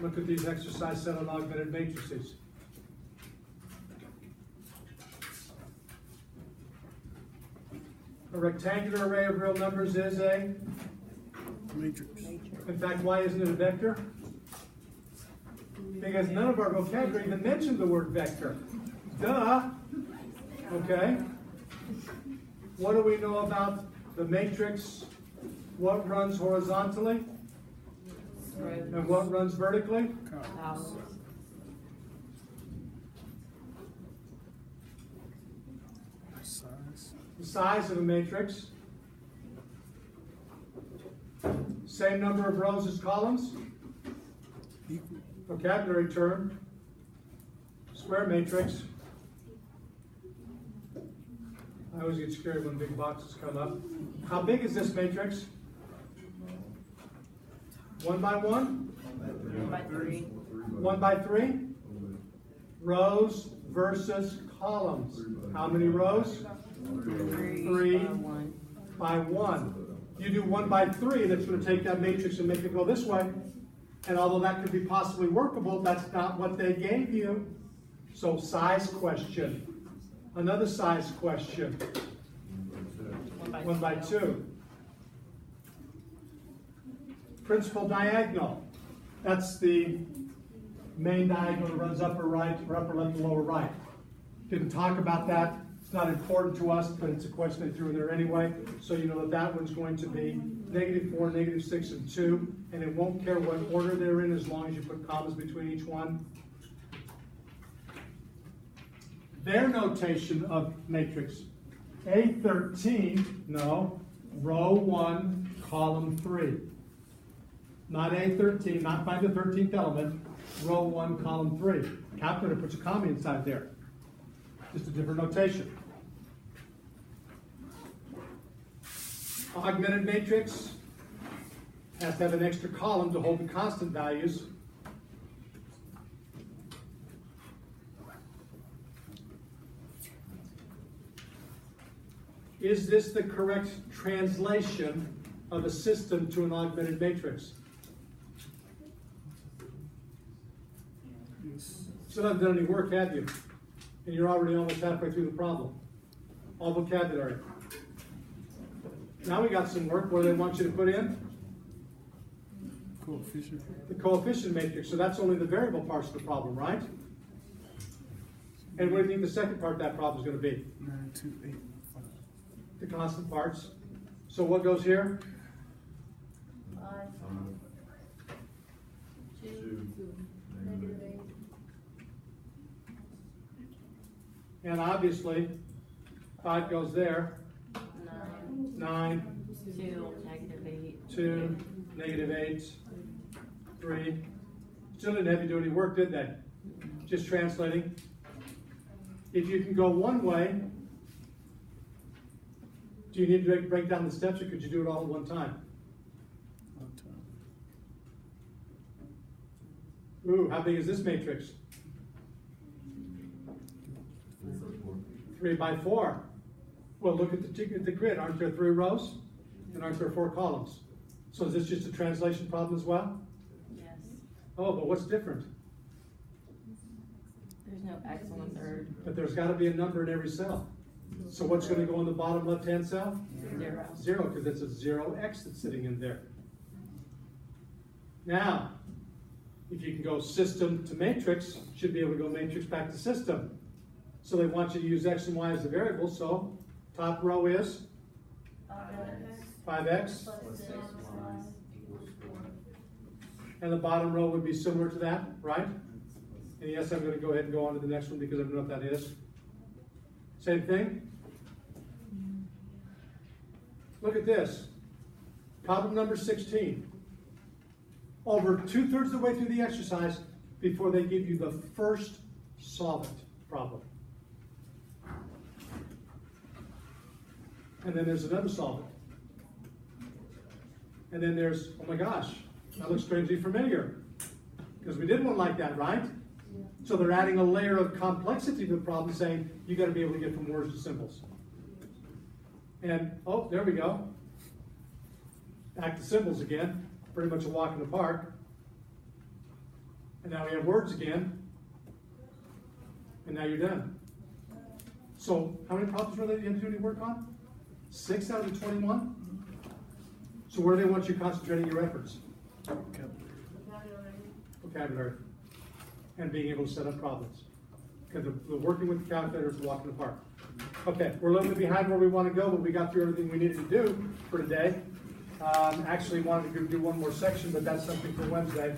Look at these exercise set on augmented matrices. A rectangular array of real numbers is a Matrix. In fact, why isn't it a vector? Because none of our vocabulary even mentioned the word vector. Duh. Okay. What do we know about the matrix? What runs horizontally? And what runs vertically? Size. The size of a matrix. Same number of rows as columns. Equal. Vocabulary term. Square matrix. I always get scared when big boxes come up. How big is this matrix? 1 by 1? 1 by 3. 1 by 3? Rows versus columns. How many rows? 3 by 1. You do 1 by 3, that's going to take that matrix and make it go this way. And although that could be possibly workable, that's not what they gave you. So size question. Another size question. 1 by 2. Principal diagonal. That's the main diagonal that runs upper right, or upper left and lower right. Didn't talk about that. It's not important to us, but it's a question they threw in there anyway. So you know that that one's going to be -4, -6, and 2. And it won't care what order they're in as long as you put commas between each one. Their notation of matrix. A13, no, row 1, column 3. Not A13, not find the 13th element, row 1, column 3. Calculator puts a comma inside there. Just a different notation. Augmented matrix has to have an extra column to hold the constant values. Is this the correct translation of a system to an augmented matrix? Yes. Still haven't done any work, have you? And you're already almost halfway through the problem. All vocabulary. Now we got some work where they want you to put in Coefficient. the coefficient matrix. So that's only the variable parts of the problem, right? And what do you think the second part of that problem is going to be? 9, 2, 8, 5. The constant parts. So what goes here? 5. 2. -8. And obviously, 5 goes there. 9. 9, 2. -8. 2, -8, 3. Still didn't have you do any work, did they? Just translating. If you can go one way, do you need to break down the steps, or could you do it all at one time? One time. Ooh, how big is this matrix? 3 by 4. Well, look at the grid. Aren't there 3 rows? And aren't there 4 columns? So is this just a translation problem as well? Yes. Oh, but what's different? There's no X on the third. But there's got to be a number in every cell. So what's going to go in the bottom left-hand cell? 0. 0, because it's a 0x that's sitting in there. Now, if you can go system to matrix, you should be able to go matrix back to system. So they want you to use x and y as the variables, so top row is 5x, and the bottom row would be similar to that, right? And yes, I'm going to go ahead and go on to the next one because I don't know what that is. Same thing. Look at this. Problem number 16. Over 2/3 of the way through the exercise before they give you the first solvent problem. And then there's another solvent. And then there's, oh my gosh, that looks strangely familiar. Because we did one like that, right? Yeah. So they're adding a layer of complexity to the problem, saying you got to be able to get from words to symbols. And, oh, there we go. Back to symbols again. Pretty much a walk in the park. And now we have words again. And now you're done. So how many problems were there you had to work on? 6 out of the 21? So where do they want you concentrating your efforts? Vocabulary. And being able to set up problems. Because the working with the calculator is a walk in the park. Okay, we're a little bit behind where we want to go, but we got through everything we needed to do for today. Actually wanted to do one more section, but that's something for Wednesday.